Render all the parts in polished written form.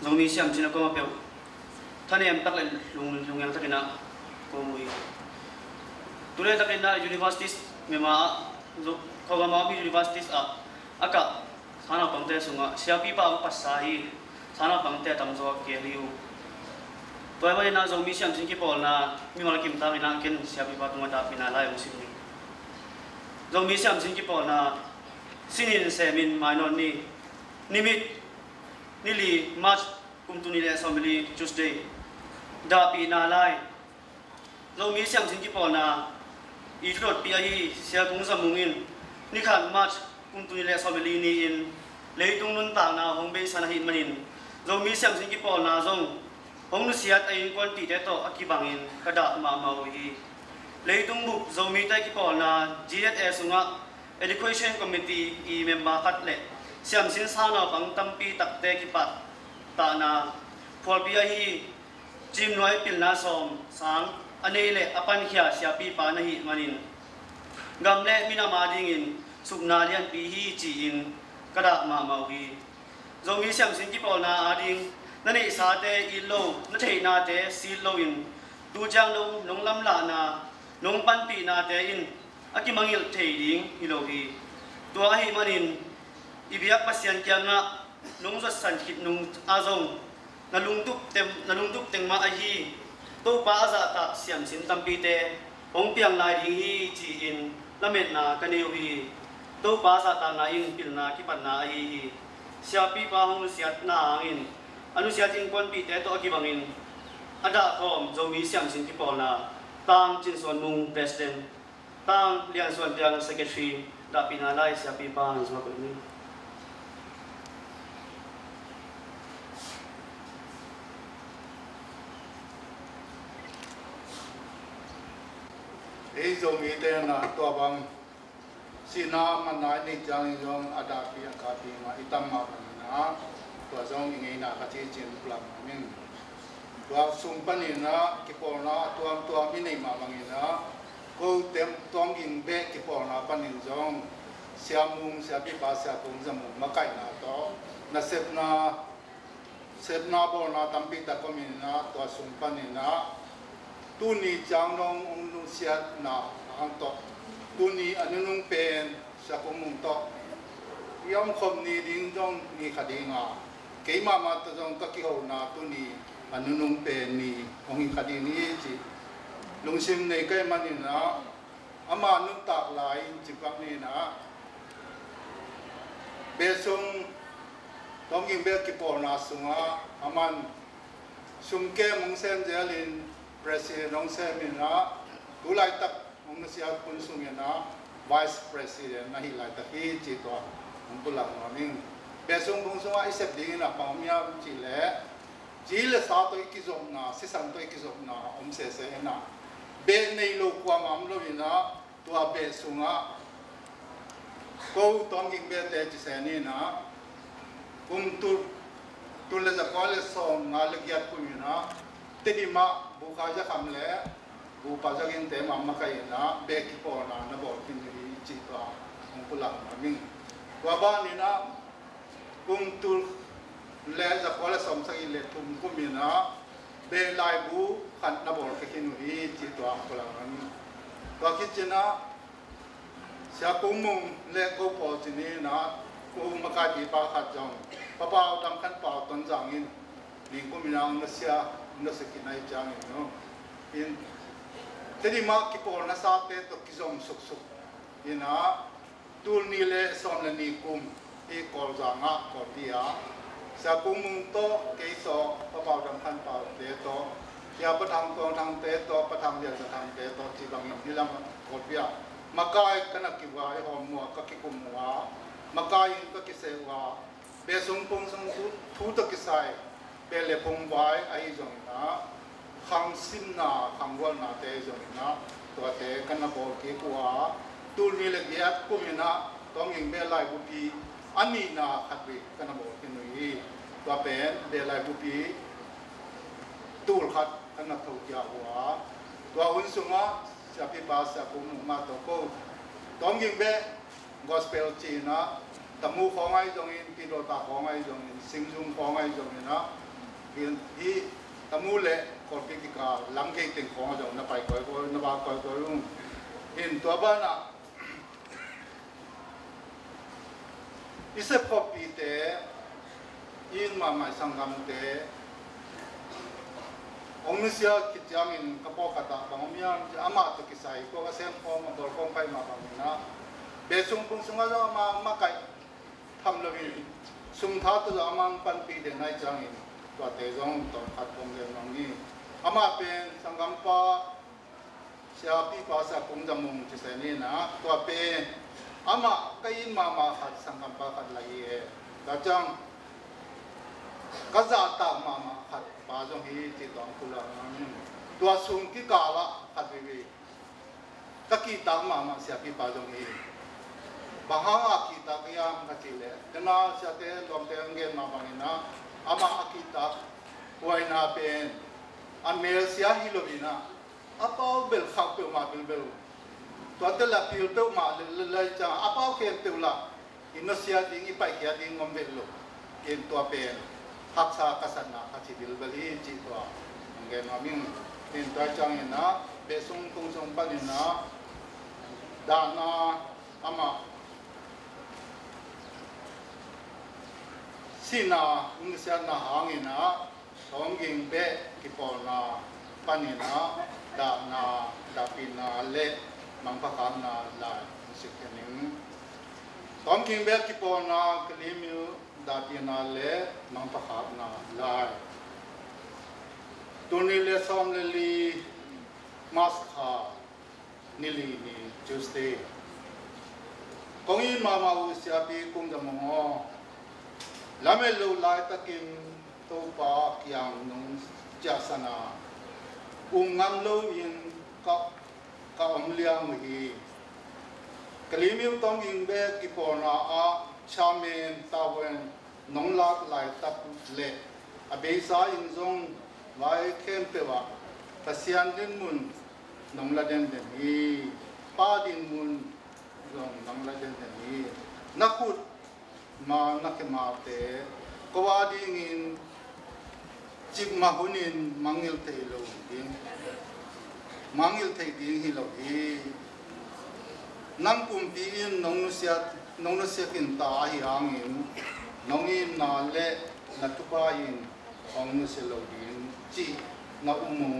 zomi siam china ko ma pe thane am tak lung yang takina ko mui tule takina universities mema zo khogama mi universities aka sana pangte sunga siapi pa pasai sana pangte tamzo ke riu toy ba na zomi siam chin ki pol na mi mal kim ta na ken siapi pa tunga ta pina lai musim ni zomi siam chin ki pol na sinin semin mainon ni nimit nili march kumtuni le assembly Tuesday da pi na lai zomi siam chin ki pol na i thot pi ai sia kung samungin ni khan march kumtuni le assembly ni in leitung nun ta na hongbe sana hin manin zomi siam chin ki pol na zong hong nu siat ai kon ti te to akibangin kada ma ma hi leitung bu zomi ta ki pol na GSS nga education committee I member khat le siam sin sana bang tampi takte ki pat ta na phol pi hi chim noi pil na som sang ane le apan khia sia pi pa na hi manin gam le mina ma ding in sukna lian pi hi chi in kada ma ma hi zomi siam sin ki pol na ading nani sa te I lo na thei na te si lo in tu jang long nong lam la na nong pan pi na te in aki mangil thei ding I lo hi to a hi manin ibiak pasian kya nga nong za san khit nong azong na lung tuk teng ma a hi to pa za ta siam sin tampi te ong piang lai ding hi chi in lamet na kaneu hi to pa za ta na in pil na ki pan na hi sia pi pa hong siat na in anu siat in kon pi te to akibangin ada khom zomi siam sin ki pol na tang chin son mung president tang lian son tiang secretary da pinalai sia pi pa ang sama ko ni ei zomi te na to bang sina manai ni jang jong ada pi ka pi ma itam ma na to zong ngai na ka chi chin plan min to sum pani na ki pol na to mi nei ma bang ina ko tem tong in be ki pol na panin jong siamung sia pi pa sia kung zamu ma kai na to na sep na bol na tampi ta ko min na to sum pani na tu ni jang nong ong nu sia na ang to tu ni anunung pen sa kumung to yam khom ni ding jong ni khadinga ke ma ma to jong ka ki ho na tu ni anunung pen ni ong khadi ni chi lung sim nei kai manin na ama nu tak lai chi pak ni na be sung tong ing be ki por na sunga aman sum ke mong sem jelin president ong sem na tu lai tak ong sia kun sung na vice president na hi lai tak hi chi to ong pulang ma ming be sung bung sung a isep ding na pa mya chi le ji le sa to ki zom na si sang to ki zom na om se na be nei lo kwa ngam lo ina to a be sunga ko tong ing be te chi se ni na kum tu le za ko le som na le gyat ku ina te di ma bu kha ja kham le bu pa ja gen te ma ma kai na be ki po na bo tin ri chi to ong pulang ma ming wa ba ni na kum tu le za ko le som sa le tum ku mi na be lai bu khan na bo ke kin ri chi to ong pulang ma ming to ki china sia kum mung le ko po chi ni na ko ma ka ti pa khat jong pa pa dam khan pa ton jang in ni ku mi na na sia na se ki nai jang no in tedi ma ki por na sa te to ki zom suk suk ina tul ni le son la ni kum e kol za nga ko tia sa kum mung to ke so pa pa dam khan pa te to ya pa thang to thang te to pa thang ya sa thang te to chi bang ni lam ko pia makai kana ki wa e hom mo ka ki kum wa makai ka ki se wa be sung pung sung thu to ki sai be le pung wai ai jong na khang sim na khang wal na te jong na to te kana bo ki kwa tul ni le giat ku mi na tong ing be lai bu pi ani na khat bi kana bo ki nui to pen be lai bu pi tul khat kana thau ya wa to un sunga sa pi ba sa ku ma to ko tong ing be gospel chi na tamu khong ai jong in pi do ta khong ai jong in sing jung khong ai jong in na ที่ตะมูเละกอดกิกาลังเกติงของจะนับไปก่อยก่อยนับก่อยก่อยรุ่งเห็นตัวบ้านอ่ะอิสระพอปีเตยิงมาไม่สังกัมเตองค์เสียกิจยังอินกระบอกกระตาบางมีอันอามาตุกิสัยก็เสียงพอมาบอลคงไปมาบางนะเบสุงปุ่งสุงก็มาไก่ทำเลยสุมท้าตัวอามันปันปีเดนในจังอินตัวเตจงตอนขัดตรงเดินตรงนี้อามาเป็นสังกัมปะเสียปีภาษาปุ่งจมุงที่เสนีนะตัวเป็นอามาก็ยินมาขัดสังกัมปะขัดไหลแต่จังก็จะตามมาขัดปาจงฮีจิตตองคุลาตัวสูงที่กาละขัดวิตะกี้ตามมาเสียปีปาจงฮีบางอากิตากยามขัดจิเลเดน่าเสียเตลมเตงเกนมาบางนะอามาอากิตาไว้นาเป็นอันเมลเสียฮิโลวินะอาเป้าเบลขับเปลมาเบลตัวเตลพิลเปลมาเลยจังอาเป้าเขียนเปลละอินโนเซียดิ้งอีไปเขียดิ้งงอมเบลโลเอ็นตัวเป็นฮักษากัสนาขัดจิลเบลีจิตัวอันเกนมามิงเอ็นตัวจังอินะเบสุงคงสงปันอินะดานาอามาสินาอุนเสียนาหางอินะสองกิงเบกิปอนาปันอินะดานาดาปินาเละมังพะคานาลายสิกนิงสองกิงเบกิปอนาคลิมิวดาปินาเละมังพะคานาลายตุนิเลซอมเลลีมาสคานิลีนีจูสเตกงอินมาอุเสียปีกุงจมงอลาเมลูลายตะกิมโตปาเกียงนงจาสนาอุงงามโลอินกะอมเลียมฮีกลิมิวตองอิงเบกิปอนาอาชาเมนตาเวนนงลากลายตับเลอเบซาอิงซงไว้เข้มเปวะตะเซียนดินมุนนงละเดนเดนีปาดินมุนนงละเดนเดนีนักขุดมานักมาเตกวาดิงินจิกมาหุนินมังยิลเทโลดินมังยิลเทดินฮิโลฮีนังกุมปีอินนงนุเสียกินตาฮิอังอินนงอินนาเลนัตุปาอินองนุเสียโลดินจินาอุมง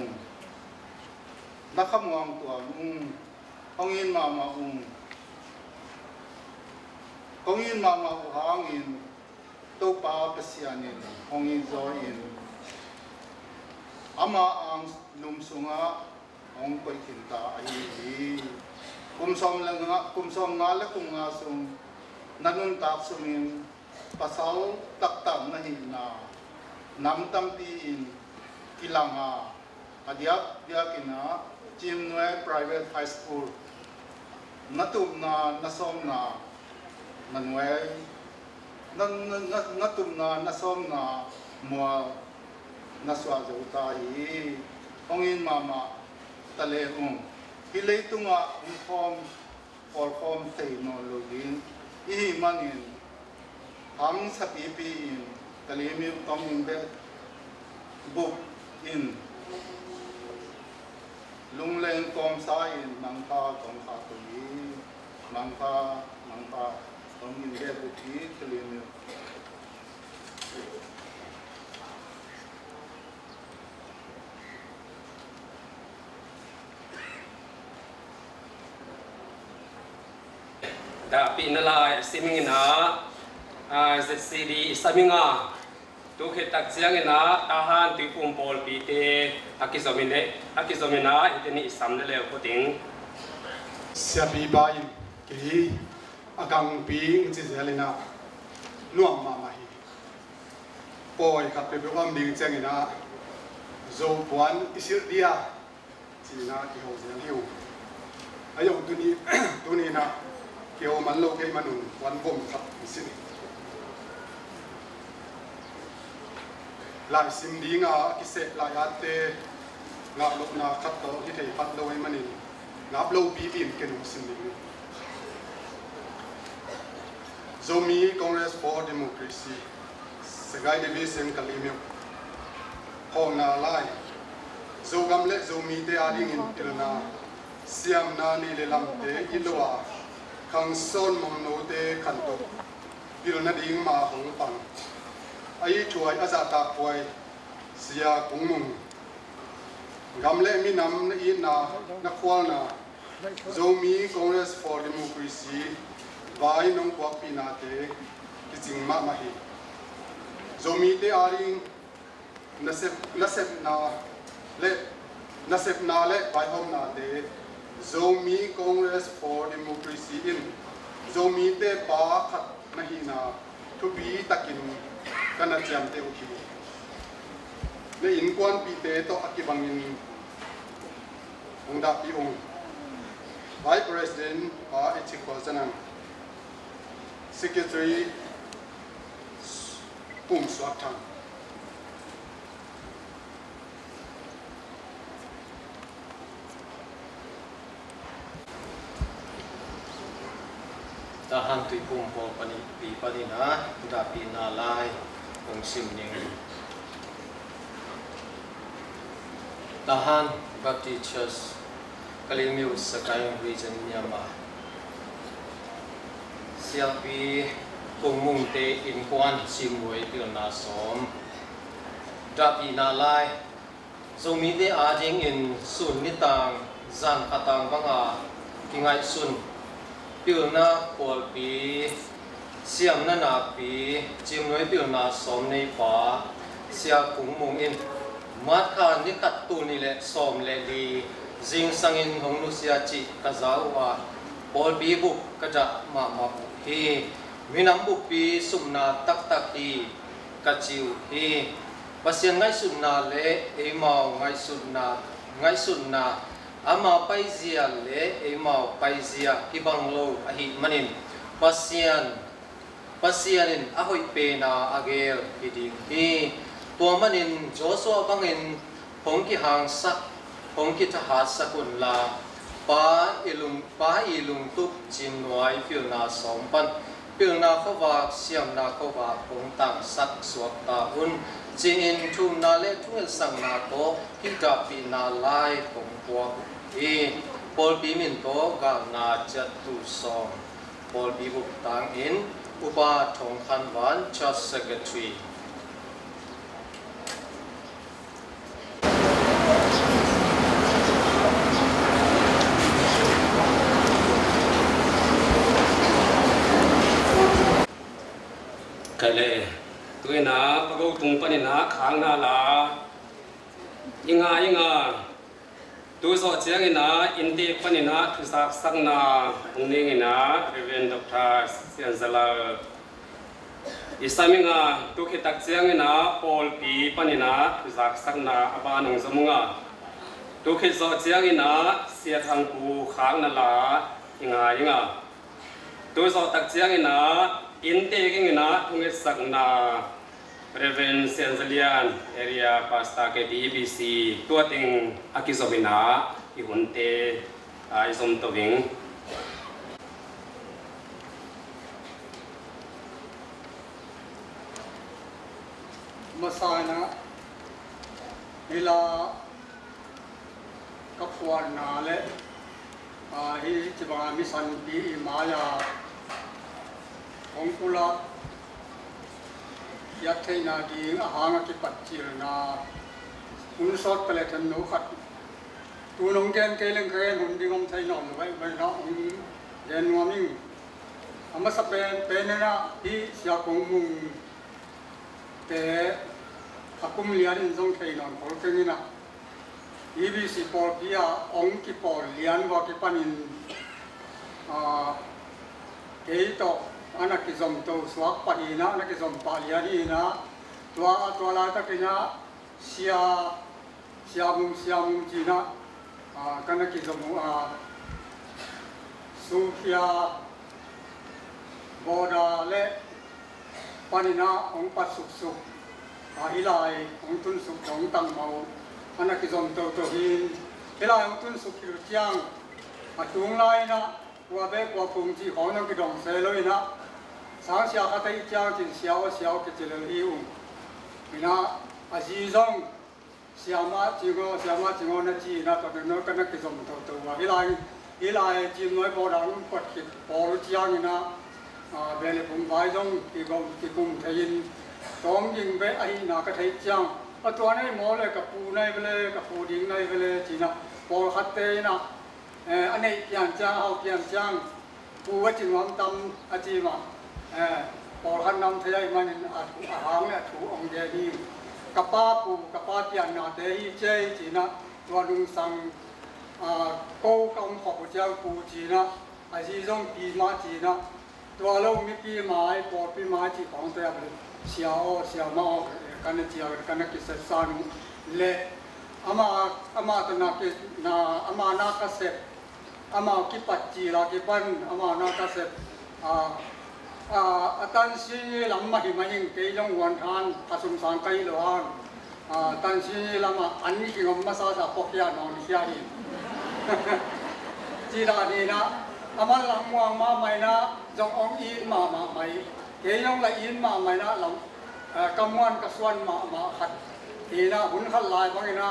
นักขมวงตัวองอินมากงอินมาอุหางอินตุปาเปเซียนินองอินโซอินอามาอังลุมสุงะองไปขินตาไอฮีกุมสมงาและกุมงาสุงนันุนตักสุงินภาษาตักนะหินาน้ำตั้มปีอินกิลังอาอดียกินะจิมนวย private high school นัตุมนาณสมนานั่นไว้นั่นตุมนาณสมนามัวนัสวาจุตาฮีองอินมาตะเลฮิเลตุงะคอมออลคอมเทคโนโลยีอีมันอินหังสปีปีอินตะเลมิวตอมอินเบบุกอินลุงเลงกอมสายอินมังคาตองคาตุยีมังคาตองอินเบบุกีตะเลมิวดาปีนลายสิมิงนาเซซีดีสมิงาตุเขตักเสียงนาทหารติปุ่มปอลปีเตอากิสมิเนอากิสมินาอิตนิสัมเลวพุติงเสียปีบายกีอากังปีจิเซลินาล่วงมาฮีปอยกับเปรี้ยวมีเจงนาโจปวนอิสิเดียจีนาที่เขาเสียงหิวอายุตัวนี้นะเกี่ยวมันโลกให้มันวันบ่มครับสิลายซิมดีงากิเสลายอาเตงาลกนาคัดโตที่ไทยพัดโลให้มันนี่งาโลปีบินเกนุซิมดีโซมี Congress for Democracy สกายดิวิชั่นคาลิมิว hong na lai zo gam le zo mi te ading in pilna siam na ni le lam te ilwa khang son mong no te khan to pilna ding ma hong pang ai chuai azata poi sia kung mung gam le mi nam na in na khwal na zo mi Congress for Democracy vai nong kwa pina te jing ma ma hi zo mi te aring nasep na le vai hom na te zo mi Congress for Democracy in zo mi te pa khat na hi na thu bi takin kana jam te uki le in kwan pi te to akibangin ongda pi ong Vice President Echiko Zanang, Secretary Swatang. Tahan tui kumpul pi panina dapi nalai kong simning. Tahan Baptist Church Kalimiu Sakayong Region Myanmar Siapi Pungmung Te Inkwan Simway Pilna Som Dapi Nalai Zomi Te Ading in Sun Nitang Zan Katang Banga Kingai Sun Pilna Polpi Siam Nanapi Simway Pilna Som Nepa Sia Pungmung in Matka Nikat Tunile Som Ledi Zing sangin hong nusia chi kazawa bol bibu kaja mama hi minam bupi sumna tak tak hi kachiu hi pasien ngai sunna le emau ngai sunna ama paizia le emau paizia kibang lo ahi manin pasianin ahoi pena agel hiding hi to manin joshua bangin hong ki hang sak Hong kita hasakun la pa ilung tuk chim nuai pilna sompan pilna khawa siam na khawa hong tang sak suak ta hun chin thum na le thungel sang na to kita pi na lai hong kwa e pol bi min to ga na chat tu som pol bi bu tang in upa thong khan wan church secretary Kale tuwe na pagaw tungpan na khang na la inga tu so chiang ina inte panina thusak sang na ning ina Reverend Dr. Sianzala isaminga tu khitak chiang ina Paul pi panina thusak sang na aba nong zamunga tu khit so chiang ina sia thang pu khang na la inga tu so tak chiang ina Inte kingina tunget sakna Reverend Sianzalian area pasta ke DBC tuating akizomina ihunte isom towing masana ila kapwan nale hi chibanga misan bi imaya Ongkula yathena di ahanga ki patchirna unsot paletan no khat tunong gen keleng kren hundingom thainom vai vai na ong gen waming amasapen penena hi sia kongmung te akum lian jong thainon polkengina EBC pol pia ong ki pol lian wa ki panin keito anak izom to swak pa ina anak izom pa liani ina tua la ta kina sia mung jina kana kizom sufia boda le panina ong pasuk hilai ong tun suk dong tang mau anak izom to hin hilai ong tun suk kiru tiang atung lai na wa be kwa pung ji ho na ki dong se loi na sang sia ka tai chiang jin xiao ke chile hi u mina a ji zong siama jingo na ji na to no kana ki som to wa hilai ji noi bo dang kwat ki bo chiang na về là cũng phải giống thì cùng thấy tóm nhìn về ai nào cái thấy chăng ởตัวnày mỏเลยกับปูnày vềกับปูดิ้งnày về chỉ là bỏ hạt tê na anh nàyပြန်trangเอาပြန်trangปูว่าจึงความตำอาจีมาbỏ hạtนำทะเลมันอาหารเนี่ยถูองเดียกับป้าปูกับป้าเปลี่ยนนาเดียเจจีนะตัวลุงสังโก้กำขอบเจ้าปูจีนะไอ้ที่ต้องปีมาจีนะตัวเรามีปีไม้ปอดปีไม้ที่ของตัวเราเสียวมากันเจียวกันกิจสารเละอามาตัวนักนาอามานาคเสพอามากิปัจจีรากิปันอามานาคเสพตันซีลำมาหิมายิงเกยงวันทานผสมสารไกลหลวงตันซีลำมาอันนี้คืองมาซาสะปอกยานอนเชียดีจีราดีนะอามันหลังวางมาใหม่นะจงองอินมาใหม่เกยงละอินมาใหม่นะหลังกำวันกระส่วนมาขัดทีนะหุ่นขัดลายบางนะ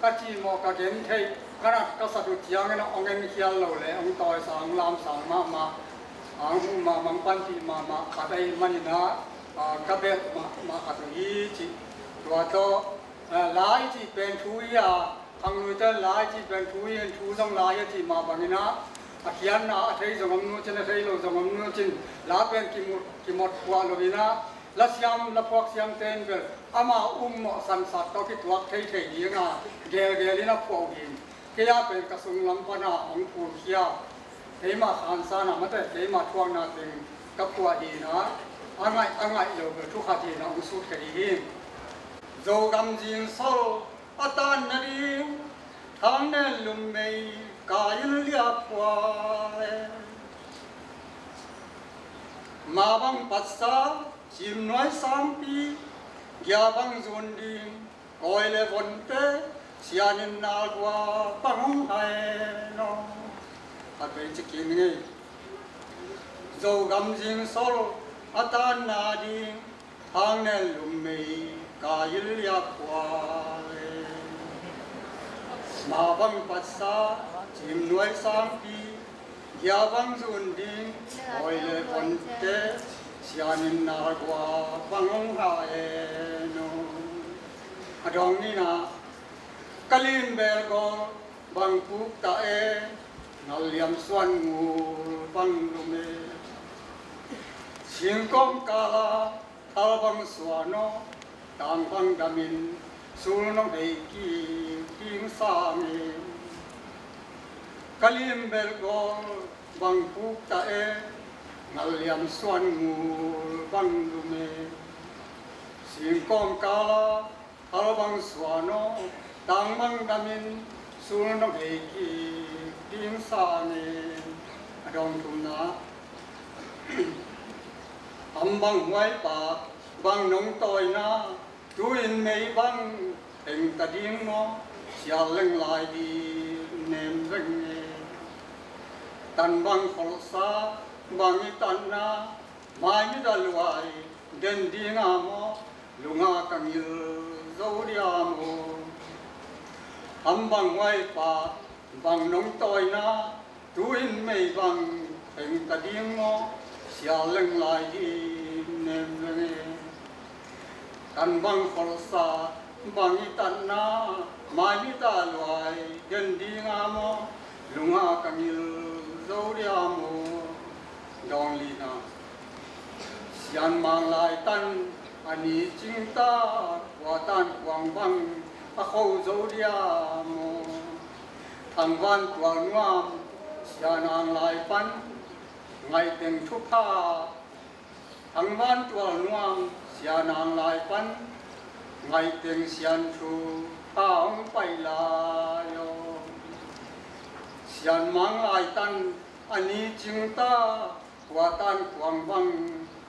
กัจจีโมกะเกนเทขนาดกษัตริย์เจียงนะองเงินเขียนเราเลยองต่อยสังลามสังมาอังมามังปันทีมาขัดไอ้มันนะกระเบ็ดมาขัดยีจีตัวโตลายจีเป็นทุยาทางนู้นจะลายจีเป็นทุยทูต้องลายจีมาบางนะเขียนนะไทยสมนู้นจะไทยเราสมนู้นจินลาเป็นกิมดกว่าเรานะลัสยามลับพวกเสียงเต้นเบลอามาสันสัตตอคิดวักไทยดีงาเกลินะพวกอินเกียเป็นกระสุนลำปนาของภูเขียวเฮมาขันสานะมันแต่เฮมาทวงนาเต็งกับพวกดีนะอันไงเราทุกขดีนะอุสุขดีโจกำจินโซอัตานนาดีทางเนลุมเมย์กายเลียบวายมาบังปัสสาจิมน้อย3 ปียาบังจุนดิงคอยเลวันเตเสียนินนากว่าปังไห้นออัดไปจะกินไงโจกำจิงโซลอัตานนาดิงทางเนลุมเมย์กายเลียบวายมาบังปัสสาจิมน้อย3 ปียาบังจุนดิงคอยเลวันเตเสียนินนากว่าปังไห้นออดองนี่นะกะลินเบลโกบังปุกตาเอนัลเลียมสวนงูปังลุเมสิงกงกาลาทาบังสวานอต่างบังดามินสูลน้องเฮกีกิงสามีกะลินเบลโกบังปุกตาเอนัลเลียมสวนงูปังลุเมสิงกงกาลาทาบังสวานอต่างบังดามินสูลน้องเฮกีกิงสามีอดองทุนนะอัมบังไว้ปากบังนงตอยนะดูอินไม่บังเอ็งตะดิ้งเนาะเสียเล่งลายดีเนมเร่งเอตันบังขอสาบังอิตันนะมายิดลวยเดินดีงามลุงอากังยิลโซเดียมอัมบังไว้ปากบังนงตอยนะดูอินไม่บังเอ็งตะดิ้งเนาะเสียเล่งลายดีเนมเร่งเอตันบังขอสาบังอิตันนะมายิดลวยเดินดีงามลุงอากังยิลโซเดียมดองลีนาเสียนมังลายตันอันนี้จิงตาว่าตันกวางบังอาเขาโซเดียมทางวันกวางงามเสียนางลายปันไงเต็งทุกผ้าทางวันกวางงามเสียนางลายปันไงเต็งเสียนชูผ้าองไปลายเสียนมังลายตันอันนี้จิงตาว่าตันกวางบัง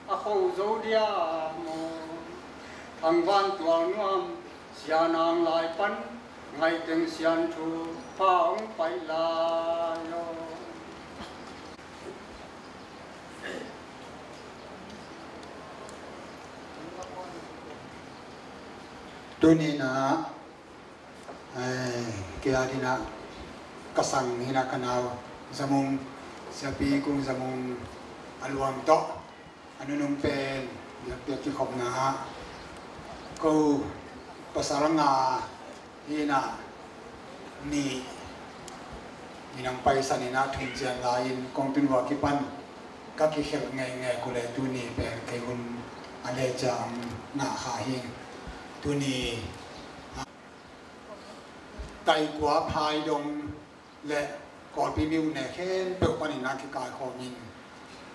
อาเขาโซเดียมทางวันกวางงามเสียนางลายปันไงเต็งเสียนชูผ้าองไปลาย ตัวนี้นะเกียร์ดีนะกษังนี่นะกันเอาสมุงเสียปีกุ้งสมุงอารวมโตอันนู้นเป็นเดี๋ยวเปียกที่ขบนะกูภาษาลังงาที่นะนี่มีนางไปสันนินาทุนเจียนลายกองทุนวัวกิปันก็คิดเห็นไงกูเลยตัวนี้เป็นไอ้คนอะไรจะหน้าขาหิงตัวนี้ไต่กว่าพายดงและก่อนปีมิวเนี่ยแค่เปิดปนินาคิกายขอมิน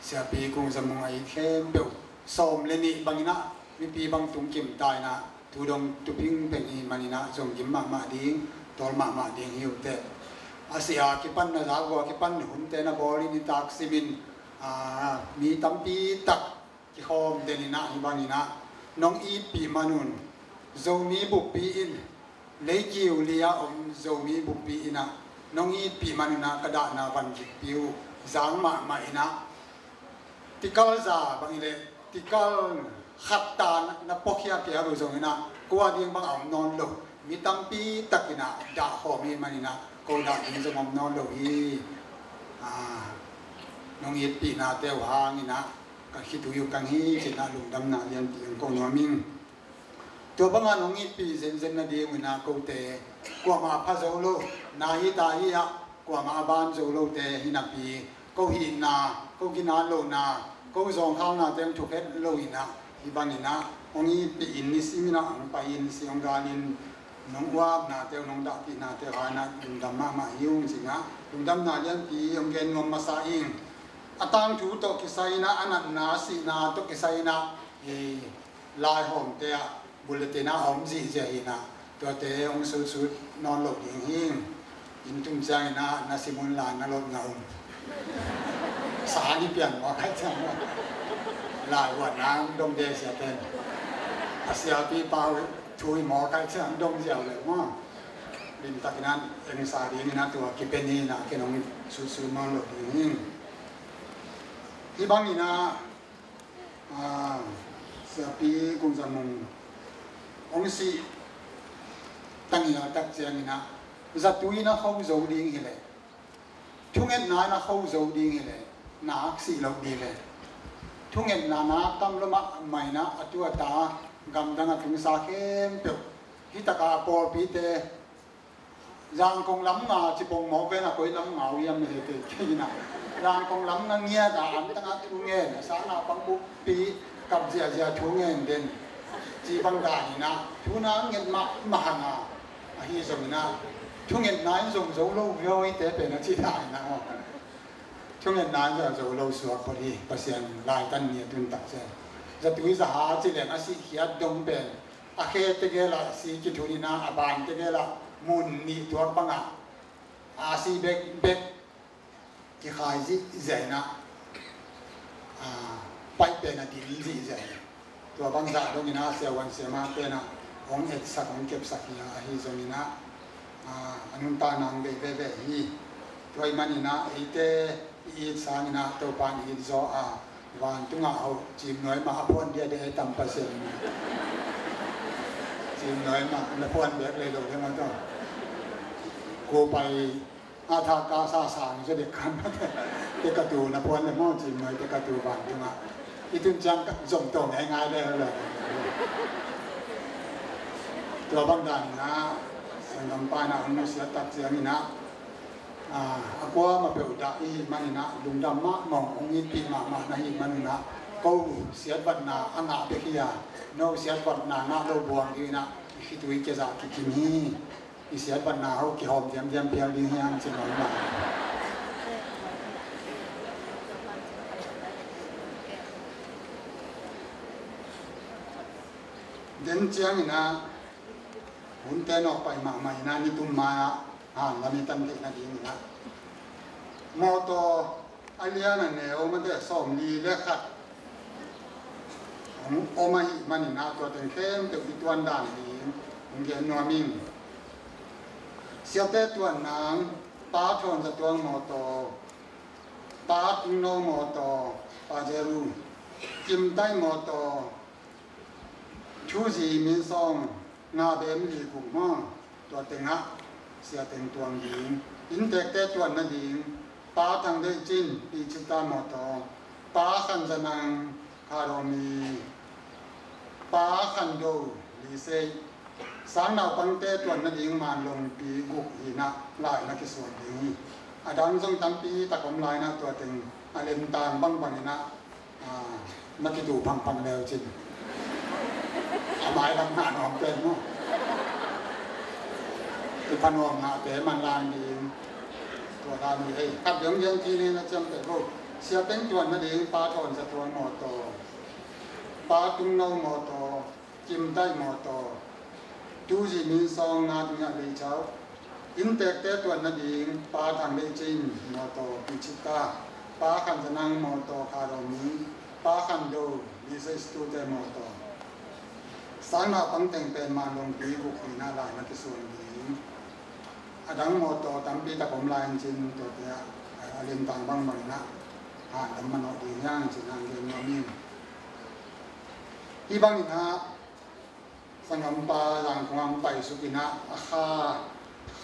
เสียปีกรุงสมุงไอแค่เปิดซ้อมเลนี่บางนะมีปีบางตุงกิมตายนะทุดงตุพิงเป็นอีมันนะส่งกิมมาดิ้งตอลมาดิ้งหิวเตอาเซียกิปันนะจากว่ากิปันหุ่นเตนะบอลินิตักซิมินมีตั้มปีตักกิขอมเดนินะฮิบานินะน้องอีปีมานุนโจมีบุปปีอินเลยกิวเลียอมโจมีบุปปีอินะน้องอีปีมานุนะกระดานาวันกิปิวจางมาอินะติกาลซาบางอิเลติกาลขัดตานะปกเฮียเปียบุจงอินะกัวดิ้งบางอ่ำนอนลงมีตั้มปีตักอินะด่าขอมีมันอินะกูด่าดิ้งจงอ่ำนอนลงฮีน้องอีปีนาเตวหางินะก็คิดดูอยู่กันฮีจินาลุงดำนาเรียนปีงกงวมิงตัวบางน้องอีปีเซนนาดีวินากูเตกว่ามาพะโซโลนาฮิตาฮิยะกว่ามาบานโซโลเตฮินาปีกูหินากูกินาโลนากูสองข้าวนาเต็มทุกเฮ็ดโลหินะฮิบันินะองอีปีอินนิสิมินะองไปอินสิองกาลินน้องว่านาเตวน้องดาปีนาเตวหานะลุงดำมาหิวสิงะลุงดำนาเรียนปีองเกนงมมาซาอิงอาตามถูตกิไซนะอันนั้นนาสีนาตกิไซนะลายหอมเตะบุลเตนะหอมจีเจหินะตัวเตะองสุดนอนหลบยิงหิ้งยินทุ่งใจนะนาสิมุนลานนรกเงาสานี่เปลี่ยนว่าใครจะลายวันน้ำดงเดเสียเป็นอาเซียปีเปล่าช่วยหมอใครจะดงเสียเลยว่าลินตะกินั้นเอ็นสาดีนี่นะตัวกิเป็นนี่นะกินองสุดนอนหลบยิงหิ้งที่บ้านนี่นะเสียปีกุงสมุงองค์สีตั้งยาตักเสียงนี่นะจัตุยนะเขาโจดิ้งเลยทุ่งเงินนานะเขาโจดิ้งเลยนักสีเราดีเลยทุ่งเงินนาตั้มละมะไม่นะอตัวตากำดังถึงสาเข้มเปียวฮิตกาปอปีเตยางคงล้ำงาจิปงหมอเป็นอะคุยล้ำงาเยี่ยมเลยเตะที่นะรางกองล้ำนั่งเงี้ยแต่อันตั้งแต่ทุ่งเงินสานาปังบุปีกับเสียทุ่งเงินเด่นจีบังกานี่นะทุ่งนั้นเงินมาหาฮีสมินะทุ่งเงินนั้นส่งโจโลวิโอเตเป็นที่ได้นะทุ่งเงินนั้นจะโจโลสวดพอดีเปอร์เซ็นต์ลายตันเนี่ยตุนตักเสียจะตุยสหาจิเลนอาศิเขียดดงเป็นอาเคตเกล่าสีกิทุนินะอาบานตเกล่ามุนนี่ตัวปังอ่ะอาศิเบกที่ขายสิเจนะไปเป็นอดีตสิเจตัวบางจากตรงนี้นะเสียวันเสียมาเป็นนะของเอกสักของเก็บสักอย่างที่ตรงนี้นะอันนั้นตานางเบเบฮีตัวมันนี่นะอีเตอีสานี่นะตัวปานอีโซวันตุงเอาจีมน้อยมาพ่นเดียดตั้มเปอร์เซ็นต์จีมน้อยมาแล้วพ่นเบียกเลยโดยที่มันต้องกูไปอาทากาซาสางจะเด็กกันเด็กกระตูนะพ่นเลยมั่งจีมน้อยเด็กกระตูวันตุงอีตุนจังส่งตรงง่ายๆได้เลยตัวบางด่านนะสังคมปานะอุณเสียตัดเสียนี่นะaku ma peuda I manina lungdam ma mong ongi pi ma na hi manina ko siat bat na ana pe khia no siat bat na na lo buang ki na hi tu ke za ki kimi I siat bat na ho ki hom jam pial ding hian chin ma den chiang ina hun te no pai ma mai na ni tum ma la mi tan te na ding na mô tô alia na ne o ma de som li le khat o ma hi mani na to ten khem te ti tuan dan ni nge no ming sia te tuan nang pa thon za tuang mô tô pa ting no mô tô pa je ru kim tai mô tô chu ji min song งาเบมลีกุมมาตัวเต็งะเสียเต็งตัวยิงอินเตกเตตัวนั่นยิงป้าทางได้จินปีชิตามอตอป้าขันจะนังคารมีป้าขันโดลีเซสางนาปังเตตัวนั่นยิงมาลงปีกุกหินะลายนักส่วนนี้อดังทรงตั้งปีตะกมลายนะตัวเต็งอเลนตางบังปันนะนักดูพังแล้วจินหมายทำงานออกเป็นเนาะคือพนวมหาแต่มันลานดีตัวลานดีครับยังทีนี้นะจำเป็นพวกเสียเป็นตัวนั่นเองปลาถอนสะท้อนหมอโตปลาตุ้งเน่าหมอโตจิ้มได้หมอโตดูสิมีซองนาตุยาลีเช้าอินเตกเตตัวนั่นเองปลาทางได้จริงหมอโตปิชิตาปลาขันจะนั่งหมอโตคารมีปลาขันโดลิเซสตูเตหมอโตสางนาปังเต็งเป็นมาลงปีกุกีนาลายนักส่วนนี้อดังโมโตตั้งปีตะกมลายจินตัวเดียอเลียนต่างบางบางนะหาดมันอดีย่างจินางเกมนี้ที่บางนี่นะสังคมปาอย่างความไปสุกินะอาคา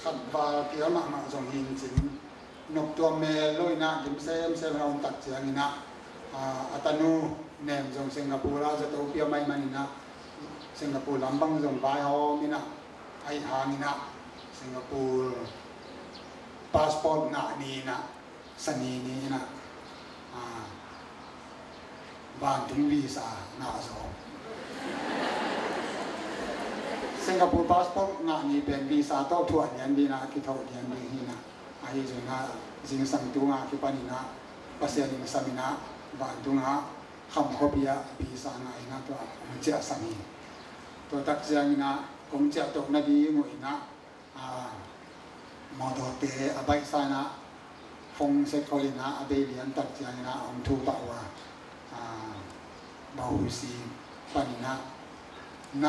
ขัดบาเกี่ยวมาส่งหินจินนกตัวเมลลอยนะจิมเซมเราตัดเสียงนี่นะอัตโนเนมส่งสิงคโปร์เราจะตัวเปียไม่มันนี่นะสิงคโปร์ลำบังส่งไปฮอมินะไอฮามินะสิงคโปร์พาสปอร์ตนะนี่นะสนีนี่นะบ้านถึงวีซ่าหน้าสองสิงคโปร์พาสปอร์ตนะนี่เป็นวีซ่าต่อทั่วเดียนดีนะคิดเท่าเดียนดีนี่นะไอ้จุนะสิงสังตุงะคิปานินะภาษาลิงสามินะบ้านตุงะคำขบียวีซ่านะอินะตัวเจ้าสามีตัวตักเสียงนะคงจะตกนาดีงวยนะมอดเตะอบายสานะฟงเซคอลินะอเบเลียนตักเสียงนะองทูบาวาบาวซีปานินะใน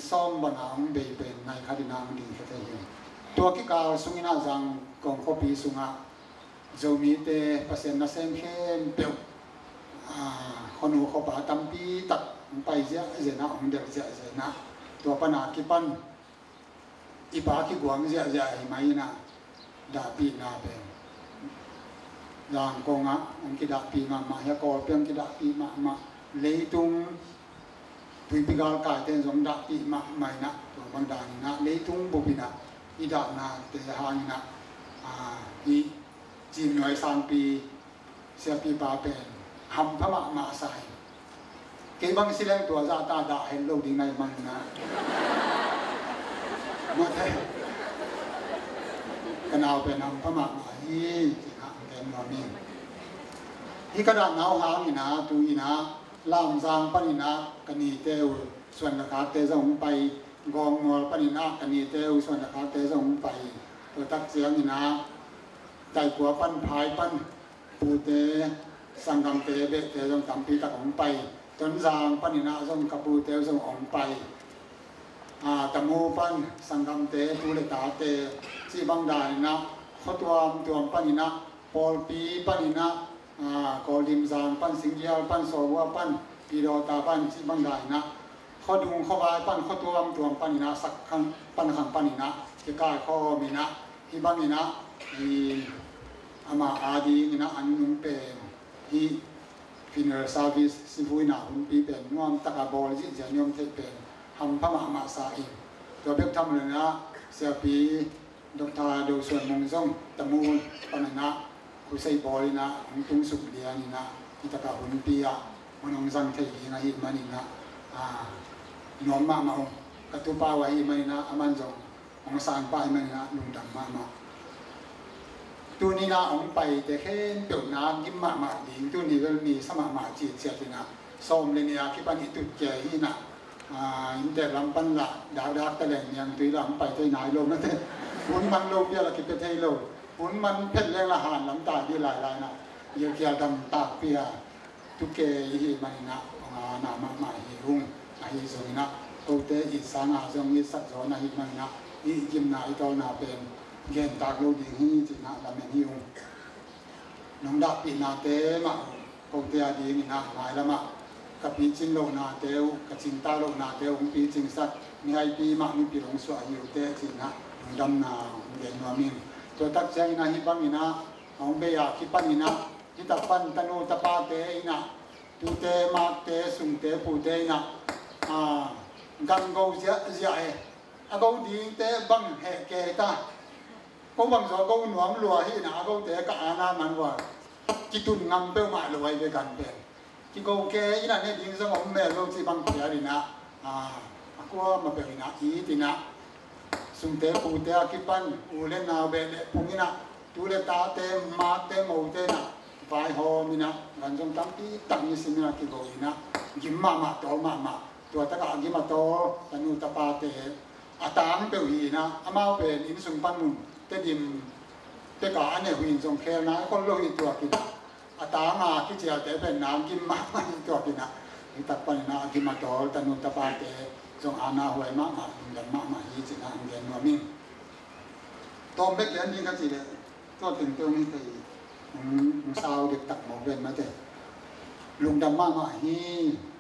ซ้อมบนองเบย์เป็นในคดีนามดีก็ได้เห็นตัวกิกาสุงินาจังกองคบีสุงะโจมีเตเปอร์เซ็นต์นะเซมเข้มเปียวคนหัวขบาตัมปีตักไปเสียเจนะองเด็กเสียเจนะตัวปนาคิปันอีปาคิกวางเสียเจไม่นะดาปีนาเป็นอย่างกงะองคิดาปีมาเฮกอเปียงคิดาปีมาเลยตุงปุยปิกาลกายเต็นสมดาปีมาไม่นะตัวบางดานี่นะเลยตุงบุบินะอีดานาเตหานี่นะอีจีนหน่วย3 ปีเสียปีปาเป็นหำพม่ามาใส่เกี่ยงบางสิ่งตัวซาตาด่าเห็นโลกดีในมันนะมาแท้กันเอาเป็นหำพม่ามาฮีที่หาแกนว่ามีที่กระดานหนาวหางนี่นะตูอีนะล่ามซางปนินะกันนีเตวส่วนราคาเตส่งไปกองมอลปนินะกันนีเตวส่วนราคาเตส่งไปตัวตักเสียงนี่นะใจกัวปั้นพายปั้นปูเตสังกัมเตเบเตส่งตามปีตะของไปจนสางปนินะส่งกระปูเตส่งออกไปตะมูปั้นสังกัมเตปูเลตาเตที่บางดานี่นะข้อตัวปนินะปอลปีปนินะกอลิมซางปั้นสิงเกียวปั้นโซวัวปั้นปีโรตาปั้นที่บางดานะข้อดุงข้อบายปั้นข้อตัวปั้นนี่นะสักครั้งปั้นขังปั้นนี่นะที่กายข้อมีนะที่บางนี่นะมีอามาอาดีนี่นะอันนุ่งเป็นที่ฟินเนอร์ซาวิสสิฟุยนาหุ่นปีเป็นงอมตะกาบอลที่จะยอมเทเป็นทำพระมหาสาอิตัวเบ็กทำเลยนะเสียปีดอกทาดูส่วนมงส่งตะมูลปนันนะคุยใส่บอลนะหุ่นตุ้งสุกเดียนี่นะที่ตะกาหุ่นปีอะมันองสังเทียนะฮิมันนี่นะน้อมมาองกระตุป้าไว้ฮิมันนะอามันจงองสางป้าฮิมันนะลุงดังมาตัวนี้นะองไปแต่แค่เปลี่ยนน้ำยิ้มมาดีตัวนี้ก็มีสมาจีเสียทีนะส้มเลยเนี่ยคิดว่านี่ตุ่แก่ที่นะอินเดียลำปันละดาวตะแหลงยังตุยลำไปที่ไหนลงนั่นเองหุ่นมันลงเยอะละคิดไปที่โลกหุ่นมันเพ่นแรงละหานลำตาที่หลายนะเยอะแยะดำตาเปียทุกเกยี่มันนะนามาหิรุ่งหิสงนะโอเตอิสางาจงอิสักโซนะหิมันนะอิจิมนาอิตอนาเป็นเงินตากโลดีฮีจินะลำเมนิวน้องดับปีนาเตมะคงเตียดีนี่นะหายละมะ กับปีจิงโลนาเตวกับจิงตาโลนาเตวปีจิงสัตมีไอปีมามีปีหลงสวายอยู่เตจินะดำนาเด่นว่ามินตัวตักใจนะฮิบังอินะเอาเบียคิปันอินะฮิตาปันตโนตปาเตอินะตูเตมาเตสุงเตปูเตอินะกันโกเสียเสียอากูดีเตบังแหกเกตากูบังสอกูหนวมลัวฮินะกูเตกอาณามันว่ากิตุนงำเป้าหมายรวยไปกันเป็นกิโกเกอินะเนี่ยดิ้งสงบแม่โลกสิบังเพียรินะกูมาเป็นนะอีตินะสุนเตปูเตอคิปันอูเลนาเบเลปุงินะตูเลตาเตมาเตโมเตนะไฟโฮมินะกันจงตั้งปีตั้งยิสิมินะกิโกอินะกิมมาโตมาตัวตะกากิมาโตตนูตะปาเตอาตามเปวีนะอามาเป็นอินสุงปันมุนเตดิมเตกาอันเนี่ยวินจงแค่นะคนโลหิตตัวกินะอาตามาคิเจียเตเป็นน้ำกิมมาตัวกินะอิตักปันนะกิมาโตตนูตะปาเตจงอาณาหวยมากดันมากฮีจินะเรียนว่ามิ่งตอมเล็กเรียนยิ่งกันสิเลยก็ถึงตรงนี้ไปสาวเด็กตักหมอเป็นมาเถอะลุงดำมากฮี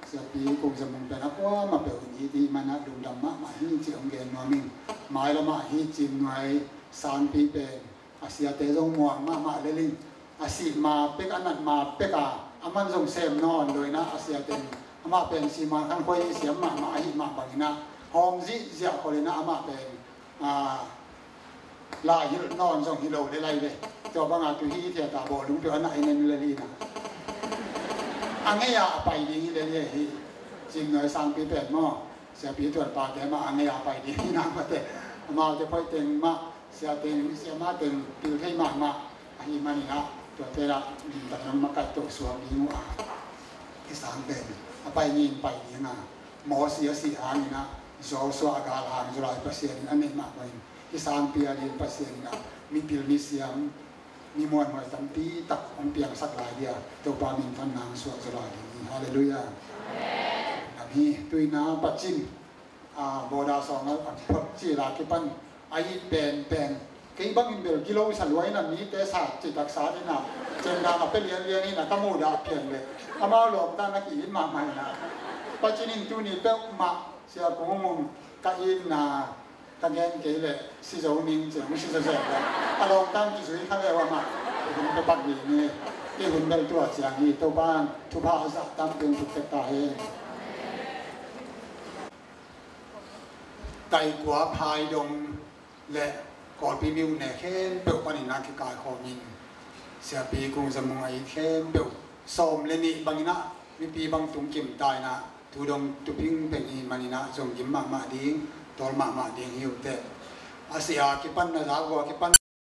เสียปีคงจะมึงเป็นนักว่ามาเป็นฮีดีมานะลุงดำมากฮีจิองเรียนว่ามิ่งหมายละมาฮีจินไว้3 ปีเป็นอาเซียเตจงม่วงมาเลยลิงอาศิมาเป็กอันนั้นมาเป็กอามันจงเซมนอนเลยนะอาเซียเตอามาเป็นสีมาขั้นคุยเสียมาหิมาบังนะหอมซิเสียคนเลยนะอามาเป็นลายนอนส่งฮิโลได้ไรเลยจอบางอาตุฮีเทียตาบอลุงเปียนไหนนั่นเลยนะอันนี้ยาไปดีเลยจริงเลย3 ปี8 ม้อเสียปีตรวจปากแต่มาอันนี้ยาไปดีนะมาแต่มาจะพ่อยเต็งมาเสียเต็งเสียมาเต็งปิวให้มาหิมานี่นะตัวเตระแต่ทำมากัดตัวสวมยิงว่าที่3 เป็นไปยิงไปยังไงหมอเสีย4 อันนะโซสวากาลางจุฬาเปอร์เซ็นต์อันนี้มากไปที่3 ปีเรียนเปอร์เซ็นต์นะมีพิลมีเสียงมีมวลหอยตั้งปีตักอันเปียงสักหลายเดียวตัวปามินพันนางสวดจุฬาดีฮาเลลูยาอันนี้ตุยนาปัจจิมโบราณ2แล้วปัจจิราคิปันไอเป็นกี่บางอินเบลกิโลสันไว้นั่นนี้แต่ศาสตร์จิตรักษาที่น่ะเจนดาไปเรียนนี่นะตั้งมูดาเพียงเลยอามาหลอกตั้งนักอินมาใหม่นะปัจจุบันตัวนี้เป็นมาเสียกงงกับอินนะตั้งแกนเกเลยสิโจมิงเสียไม่ใช่จะเสียเลยอารมณ์ตั้งจุดสุดท้ายว่ามาคุณไปปักดีนี่ที่คุณเป็นตัวเสียงนี่ตัวบ้านทุกภาษาตั้งเป็นทุกตาเองไก่กัวพายดงและก่อนปีมิวเนี่ยแค่เปิดปันนักกิจการของมินเสียปีกรุงสมุยแค่เปิดซ้อมเล่นนี่บางนะมีปีบางตุ่มกิมตายนะทุดงตุพิงเป็นอีมันนะส่งกิมมาดิ้งตอลมาดิ้งหิวเตอาเซียกิปันนะสาวกิปัน